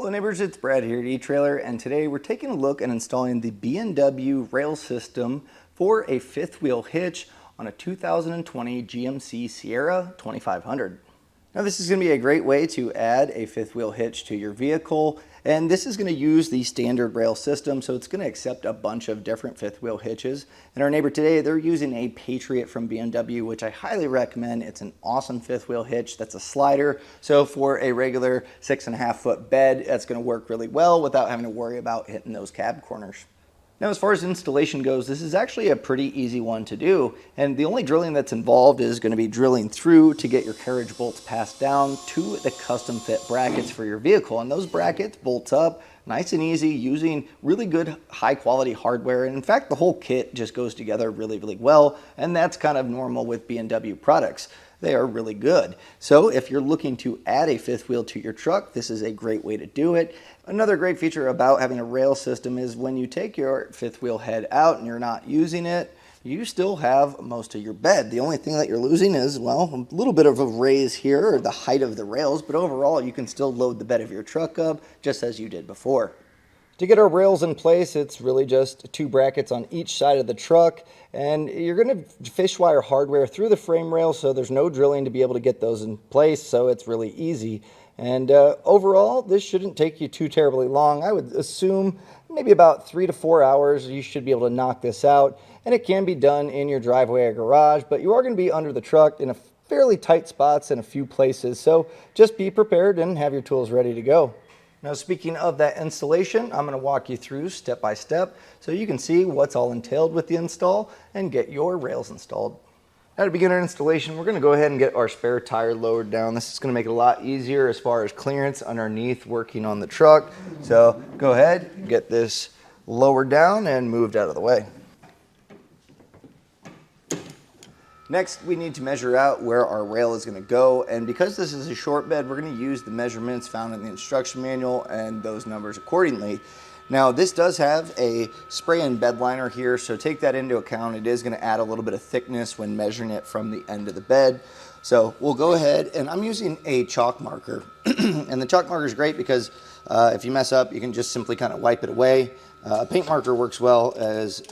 Hello neighbors, it's Brad here at eTrailer, and today we're taking a look at installing the B&W rail system for a fifth wheel hitch on a 2020 GMC Sierra 2500. Now this is going to be a great way to add a fifth wheel hitch to your vehicle, and this is going to use the standard rail system, so it's going to accept a bunch of different fifth wheel hitches. And our neighbor today, they're using a Patriot from B&W, which I highly recommend. It's an awesome fifth wheel hitch that's a slider, so for a regular 6.5 foot bed, that's going to work really well without having to worry about hitting those cab corners. Now, as far as installation goes, this is actually a pretty easy one to do, and the only drilling that's involved is going to be drilling through to get your carriage bolts passed down to the custom fit brackets for your vehicle. And those brackets bolt up nice and easy using really good high quality hardware, and in fact the whole kit just goes together really well, and that's kind of normal with B&W products. They are really good. So if you're looking to add a fifth wheel to your truck, this is a great way to do it. Another great feature about having a rail system is when you take your fifth wheel head out and you're not using it, you still have most of your bed. The only thing that you're losing is, well, a little bit of a raise here, or the height of the rails, but overall you can still load the bed of your truck up just as you did before. To get our rails in place, it's really just two brackets on each side of the truck, and you're going to fish wire hardware through the frame rails, so there's no drilling to be able to get those in place, so it's really easy. And overall, this shouldn't take you too terribly long. I would assume maybe about 3 to 4 hours you should be able to knock this out, and it can be done in your driveway or garage, but you are going to be under the truck in a fairly tight spots in a few places, so just be prepared and have your tools ready to go. Now, speaking of that installation, I'm going to walk you through step by step so you can see what's all entailed with the install and get your rails installed. Now, to begin our installation, we're going to go ahead and get our spare tire lowered down. This is going to make it a lot easier as far as clearance underneath working on the truck. So go ahead, get this lowered down and moved out of the way. Next, we need to measure out where our rail is going to go, and because this is a short bed, we're going to use the measurements found in the instruction manual and those numbers accordingly. Now, this does have a spray-in bed liner here, so take that into account. It is going to add a little bit of thickness when measuring it from the end of the bed. So we'll go ahead, and I'm using a chalk marker, and the chalk marker is great because if you mess up, you can just simply kind of wipe it away. A paint marker works well as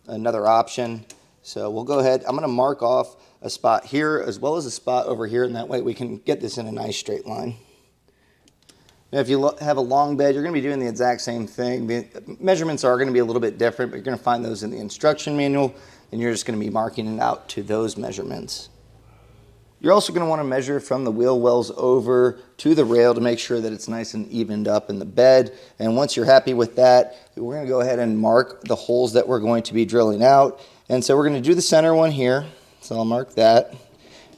another option. So we'll go ahead, I'm going to mark off a spot here as well as a spot over here, and that way we can get this in a nice straight line. Now, if you have a long bed, you're going to be doing the exact same thing. The measurements are going to be a little bit different, but you're going to find those in the instruction manual, and you're just going to be marking it out to those measurements. You're also going to want to measure from the wheel wells over to the rail to make sure that it's nice and evened up in the bed. And once you're happy with that, we're going to go ahead and mark the holes that we're going to be drilling out. And so we're going to do the center one here, so I'll mark that.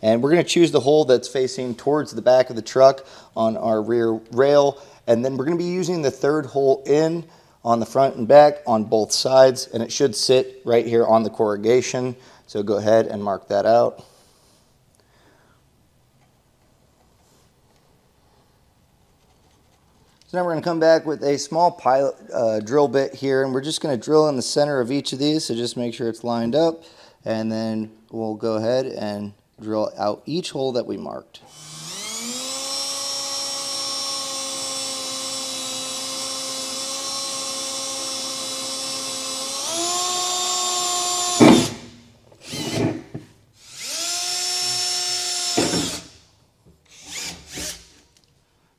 And we're going to choose the hole that's facing towards the back of the truck on our rear rail. And then we're going to be using the third hole in on the front and back on both sides, and it should sit right here on the corrugation. So go ahead and mark that out. So now we're going to come back with a small pilot drill bit here, and we're just going to drill in the center of each of these, so just make sure it's lined up, and then we'll go ahead and drill out each hole that we marked.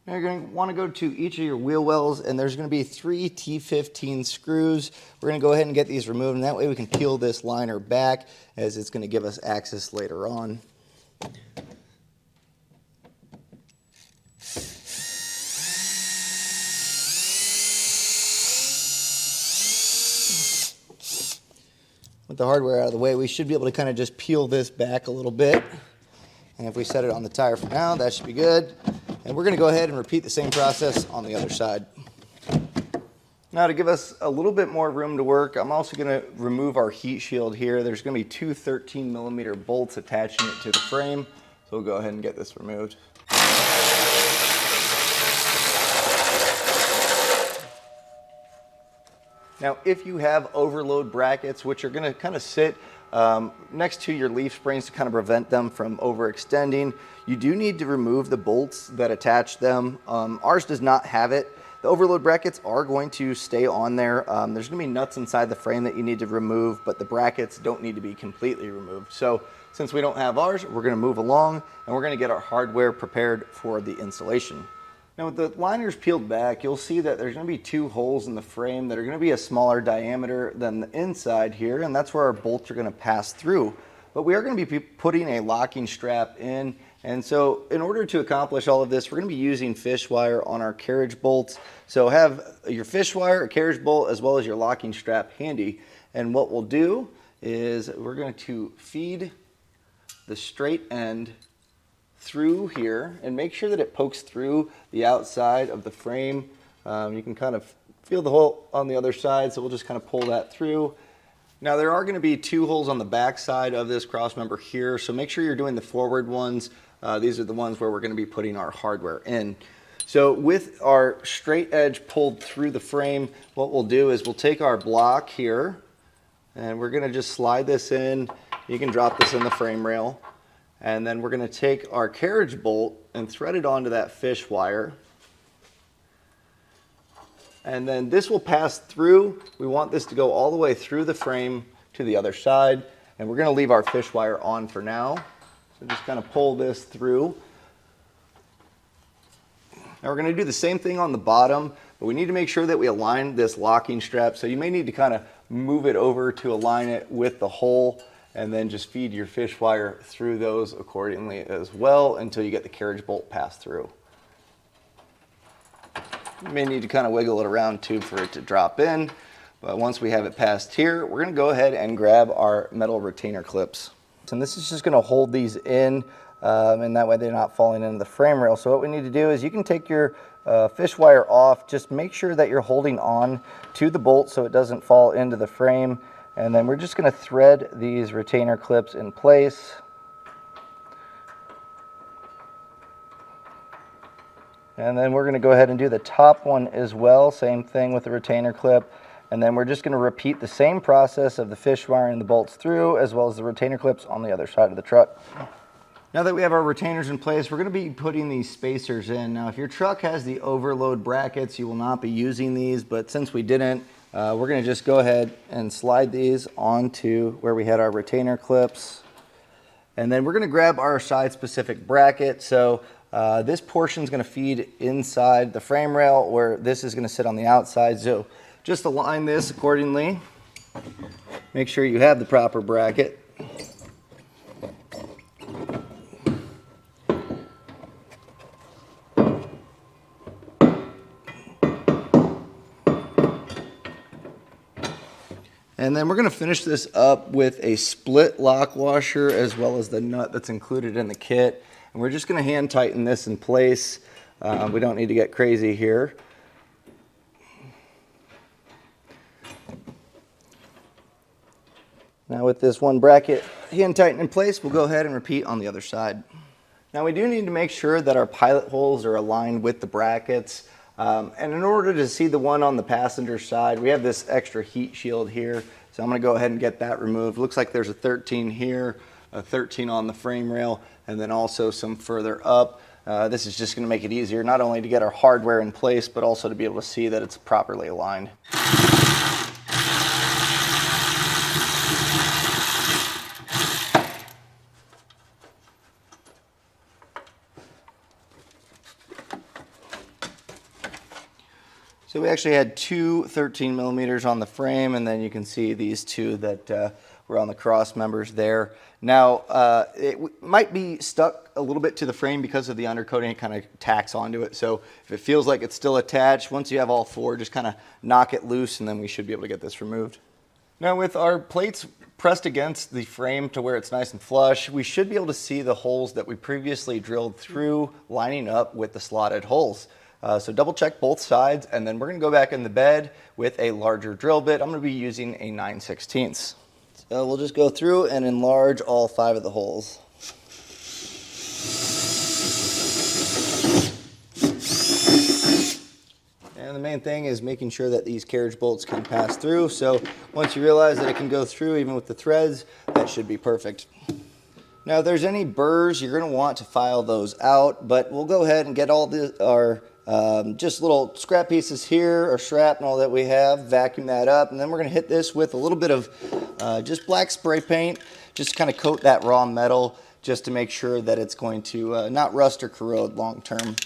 Now you're going to want to go to each of your wheel wells, and there's going to be 3 T15 screws. We're going to go ahead and get these removed, and that way we can peel this liner back, as it's going to give us access later on. With the hardware out of the way, we should be able to kind of just peel this back a little bit. And if we set it on the tire for now, that should be good. And we're going to go ahead and repeat the same process on the other side. Now, to give us a little bit more room to work, I'm also going to remove our heat shield here. There's going to be 2 13mm bolts attaching it to the frame. So we'll go ahead and get this removed. Now, if you have overload brackets, which are going to kind of sit next to your leaf springs to kind of prevent them from overextending, you do need to remove the bolts that attach them. Ours does not have it. The overload brackets are going to stay on there. There's going to be nuts inside the frame that you need to remove, but the brackets don't need to be completely removed. So since we don't have ours, we're going to move along and we're going to get our hardware prepared for the installation. Now with the liners peeled back, you'll see that there's going to be 2 holes in the frame that are going to be a smaller diameter than the inside here, and that's where our bolts are going to pass through. But we are going to be putting a locking strap in, and so in order to accomplish all of this, we're going to be using fish wire on our carriage bolts. So have your fish wire, a carriage bolt, as well as your locking strap handy. And what we'll do is we're going to feed the straight end through here and make sure that it pokes through the outside of the frame. You can kind of feel the hole on the other side, so we'll just kind of pull that through. Now there are going to be 2 holes on the back side of this cross member here, so make sure you're doing the forward ones. These are the ones where we're going to be putting our hardware in. So with our straight edge pulled through the frame, what we'll do is we'll take our block here and we're going to just slide this in. You can drop this in the frame rail. And then we're going to take our carriage bolt and thread it onto that fish wire. And then this will pass through. We want this to go all the way through the frame to the other side. And we're going to leave our fish wire on for now. So just kind of pull this through. Now we're going to do the same thing on the bottom, but we need to make sure that we align this locking strap. So you may need to kind of move it over to align it with the hole, and then just feed your fish wire through those accordingly as well until you get the carriage bolt passed through. You may need to kind of wiggle it around too for it to drop in, but once we have it passed here, we're going to go ahead and grab our metal retainer clips. And this is just going to hold these in, and that way they're not falling into the frame rail. So what we need to do is you can take your fish wire off, just make sure that you're holding on to the bolt so it doesn't fall into the frame. And then we're just going to thread these retainer clips in place. And then we're going to go ahead and do the top one as well. Same thing with the retainer clip. And then we're just going to repeat the same process of the fish wiring the bolts through, as well as the retainer clips on the other side of the truck. Now that we have our retainers in place, we're going to be putting these spacers in. Now if your truck has the overload brackets, you will not be using these, but since we didn't, we're going to just go ahead and slide these onto where we had our retainer clips. And then we're going to grab our side specific bracket. So this portion is going to feed inside the frame rail, where this is going to sit on the outside. So just align this accordingly. Make sure you have the proper bracket. And then we're going to finish this up with a split lock washer, as well as the nut that's included in the kit. And we're just going to hand tighten this in place. We don't need to get crazy here. Now with this one bracket hand tightened in place, we'll go ahead and repeat on the other side. Now we do need to make sure that our pilot holes are aligned with the brackets. And in order to see the one on the passenger side, we have this extra heat shield here. So I'm going to go ahead and get that removed. Looks like there's a 13 here, a 13 on the frame rail, and then also some further up. This is just going to make it easier, not only to get our hardware in place, but also to be able to see that it's properly aligned. So we actually had two 13 millimeters on the frame, and then you can see these two that were on the cross members there. Now, it might be stuck a little bit to the frame because of the undercoating. It kind of tacks onto it. So if it feels like it's still attached, once you have all four, just kind of knock it loose, and then we should be able to get this removed. Now with our plates pressed against the frame to where it's nice and flush, we should be able to see the holes that we previously drilled through lining up with the slotted holes. So double check both sides, and then we're going to go back in the bed with a larger drill bit. I'm going to be using a 9/16. So we'll just go through and enlarge all 5 of the holes. And the main thing is making sure that these carriage bolts can pass through. So once you realize that it can go through even with the threads, that should be perfect. Now if there's any burrs, you're going to want to file those out, but we'll go ahead and get all our Just little scrap pieces here, or shrapnel that we have, vacuum that up, and then we're going to hit this with a little bit of just black spray paint, just kind of coat that raw metal just to make sure that it's going to not rust or corrode long term.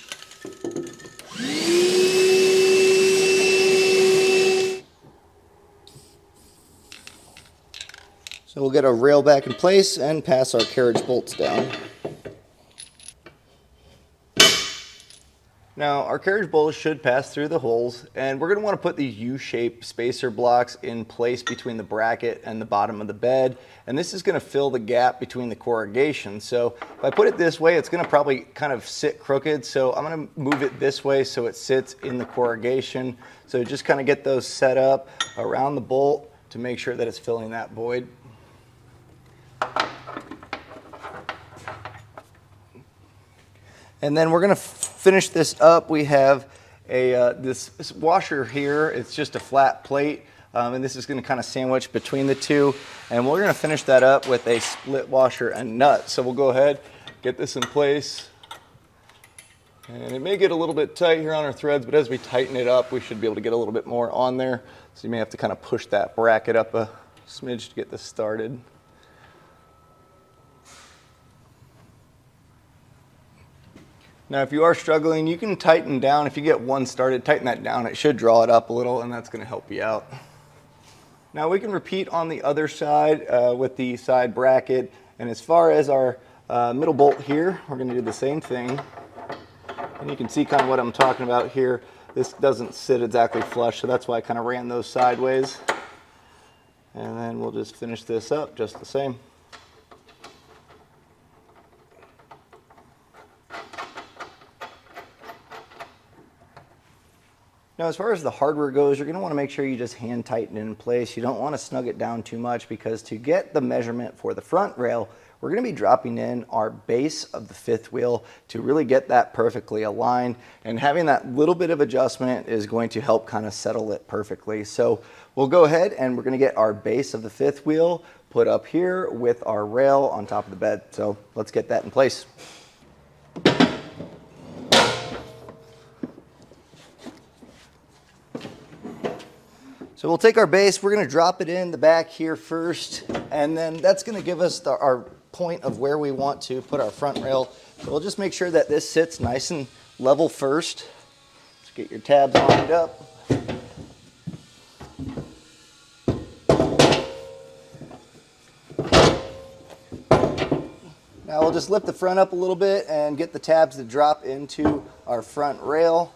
So we'll get our rail back in place and pass our carriage bolts down. Now our carriage bolts should pass through the holes, and we're going to want to put these U-shaped spacer blocks in place between the bracket and the bottom of the bed, and this is going to fill the gap between the corrugation. So if I put it this way, it's going to probably kind of sit crooked, so I'm going to move it this way so it sits in the corrugation. So just kind of get those set up around the bolt to make sure that it's filling that void. And then we're going to finish this up. We have this washer here. It's just a flat plate, and this is going to kind of sandwich between the two. And we're going to finish that up with a split washer and nut. So we'll go ahead, get this in place. And it may get a little bit tight here on our threads, but as we tighten it up, we should be able to get a little bit more on there. So you may have to kind of push that bracket up a smidge to get this started. Now if you are struggling, you can tighten down. If you get one started, tighten that down. It should draw it up a little, and that's going to help you out. Now we can repeat on the other side with the side bracket. And as far as our middle bolt here, we're going to do the same thing. And you can see kind of what I'm talking about here. This doesn't sit exactly flush, so that's why I kind of ran those sideways. And then we'll just finish this up just the same. Now as far as the hardware goes, you're going to want to make sure you just hand tighten it in place. You don't want to snug it down too much, because to get the measurement for the front rail, we're going to be dropping in our base of the fifth wheel to really get that perfectly aligned. And having that little bit of adjustment is going to help kind of settle it perfectly. So we'll go ahead and we're going to get our base of the fifth wheel put up here with our rail on top of the bed. So let's get that in place. So we'll take our base, we're going to drop it in the back here first, and then that's going to give us our point of where we want to put our front rail. So we'll just make sure that this sits nice and level first. Let's get your tabs lined up. Now we'll just lift the front up a little bit and get the tabs to drop into our front rail.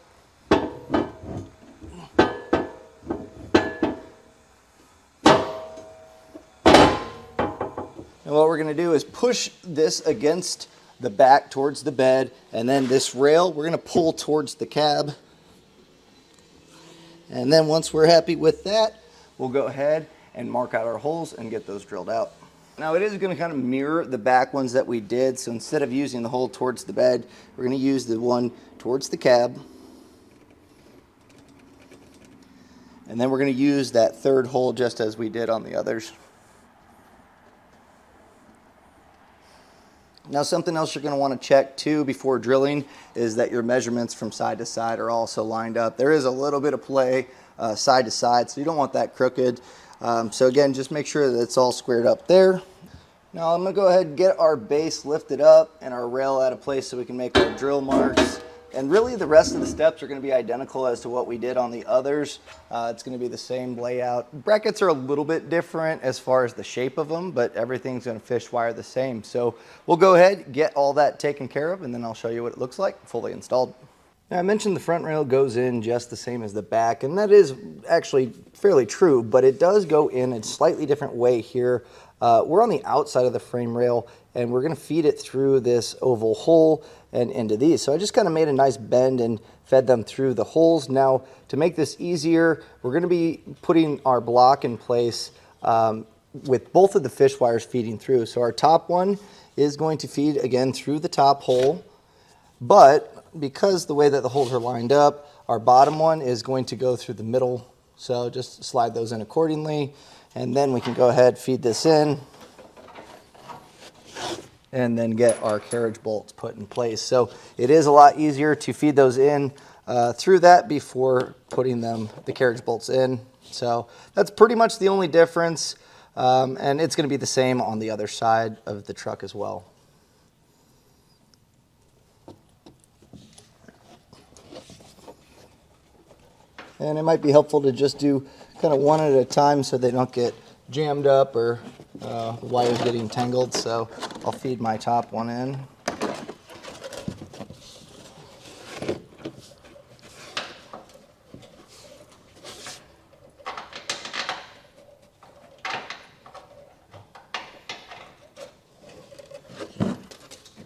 And what we're going to do is push this against the back towards the bed, and then this rail we're going to pull towards the cab. And then once we're happy with that, we'll go ahead and mark out our holes and get those drilled out. Now it is going to kind of mirror the back ones that we did, so instead of using the hole towards the bed, we're going to use the one towards the cab. And then we're going to use that third hole just as we did on the others. Now something else you're going to want to check too before drilling is that your measurements from side to side are also lined up. There is a little bit of play side to side, so you don't want that crooked. So again, just make sure that it's all squared up there. Now I'm going to go ahead and get our base lifted up and our rail out of place so we can make our drill marks. And really the rest of the steps are going to be identical as to what we did on the others. It's going to be the same layout. Brackets are a little bit different as far as the shape of them, but everything's going to fish wire the same. So we'll go ahead, get all that taken care of, and then I'll show you what it looks like fully installed. Now I mentioned the front rail goes in just the same as the back, and that is actually fairly true, but it does go in a slightly different way here. We're on the outside of the frame rail, and we're going to feed it through this oval hole and into these. So I just kind of made a nice bend and fed them through the holes. Now to make this easier, we're going to be putting our block in place with both of the fish wires feeding through. So our top one is going to feed again through the top hole, but because the way that the holes are lined up, our bottom one is going to go through the middle. So just slide those in accordingly, and then we can go ahead, feed this in, and then get our carriage bolts put in place. So it is a lot easier to feed those in through that before putting the carriage bolts in. So that's pretty much the only difference, and it's going to be the same on the other side of the truck as well. And it might be helpful to just do kind of one at a time so they don't get jammed up or wires getting tangled. So I'll feed my top one in.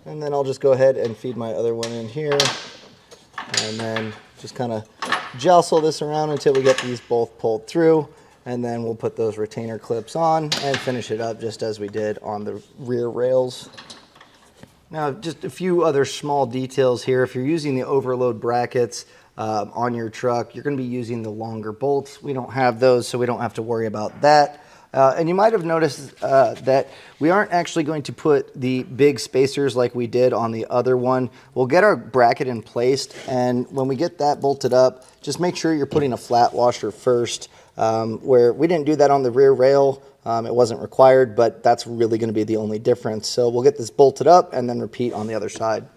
And then I'll just go ahead and feed my other one in here, and then just kind of jostle this around until we get these both pulled through, and then we'll put those retainer clips on and finish it up just as we did on the rear rails. Now, just a few other small details here. If you're using the overload brackets on your truck, you're going to be using the longer bolts. We don't have those, so we don't have to worry about that. And you might have noticed that we aren't actually going to put the big spacers like we did on the other one. We'll get our bracket in place, and when we get that bolted up, just make sure you're putting a flat washer first, where we didn't do that on the rear rail. It wasn't required, but that's really going to be the only difference. So we'll get this bolted up and then repeat on the other side.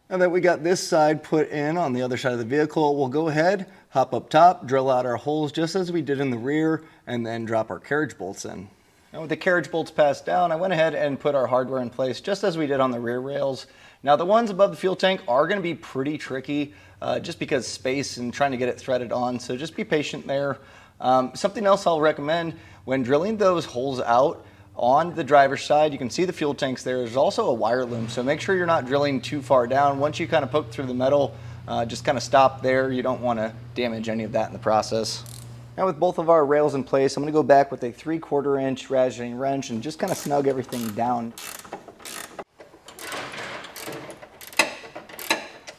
Now that we got this side put in on the other side of the vehicle, we'll go ahead, hop up top, drill out our holes just as we did in the rear, and then drop our carriage bolts in. Now with the carriage bolts passed down, I went ahead and put our hardware in place just as we did on the rear rails. Now the ones above the fuel tank are going to be pretty tricky just because space and trying to get it threaded on, so just be patient there. Something else I'll recommend when drilling those holes out, on the driver's side, you can see the fuel tanks there. There's also a wire loom, so make sure you're not drilling too far down. Once you kind of poke through the metal, just kind of stop there. You don't want to damage any of that in the process. Now with both of our rails in place, I'm going to go back with a 3/4 inch ratcheting wrench and just kind of snug everything down.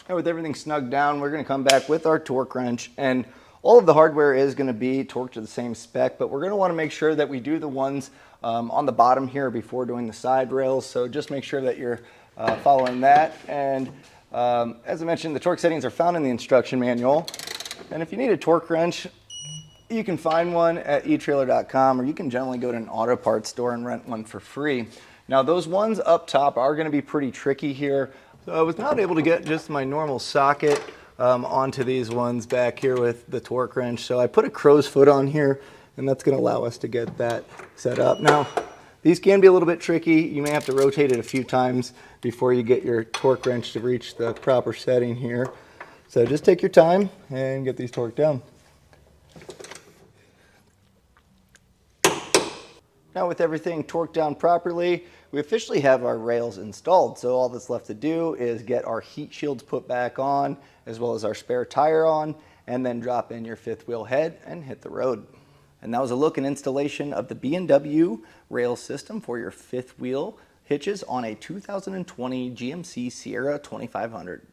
Now with everything snugged down, we're going to come back with our torque wrench, and all of the hardware is going to be torqued to the same spec, but we're going to want to make sure that we do the ones on the bottom here before doing the side rails. So just make sure that you're following that. And as I mentioned, the torque settings are found in the instruction manual. And if you need a torque wrench, you can find one at etrailer.com, or you can generally go to an auto parts store and rent one for free. Now those ones up top are going to be pretty tricky here. So I was not able to get just my normal socket onto these ones back here with the torque wrench. So I put a crow's foot on here, and that's going to allow us to get that set up. Now, these can be a little bit tricky. You may have to rotate it a few times before you get your torque wrench to reach the proper setting here. So just take your time and get these torqued down. Now with everything torqued down properly, we officially have our rails installed. So all that's left to do is get our heat shields put back on, as well as our spare tire on, and then drop in your fifth wheel head and hit the road. And that was a look and installation of the B&W rail system for your fifth wheel hitches on a 2020 GMC Sierra 2500.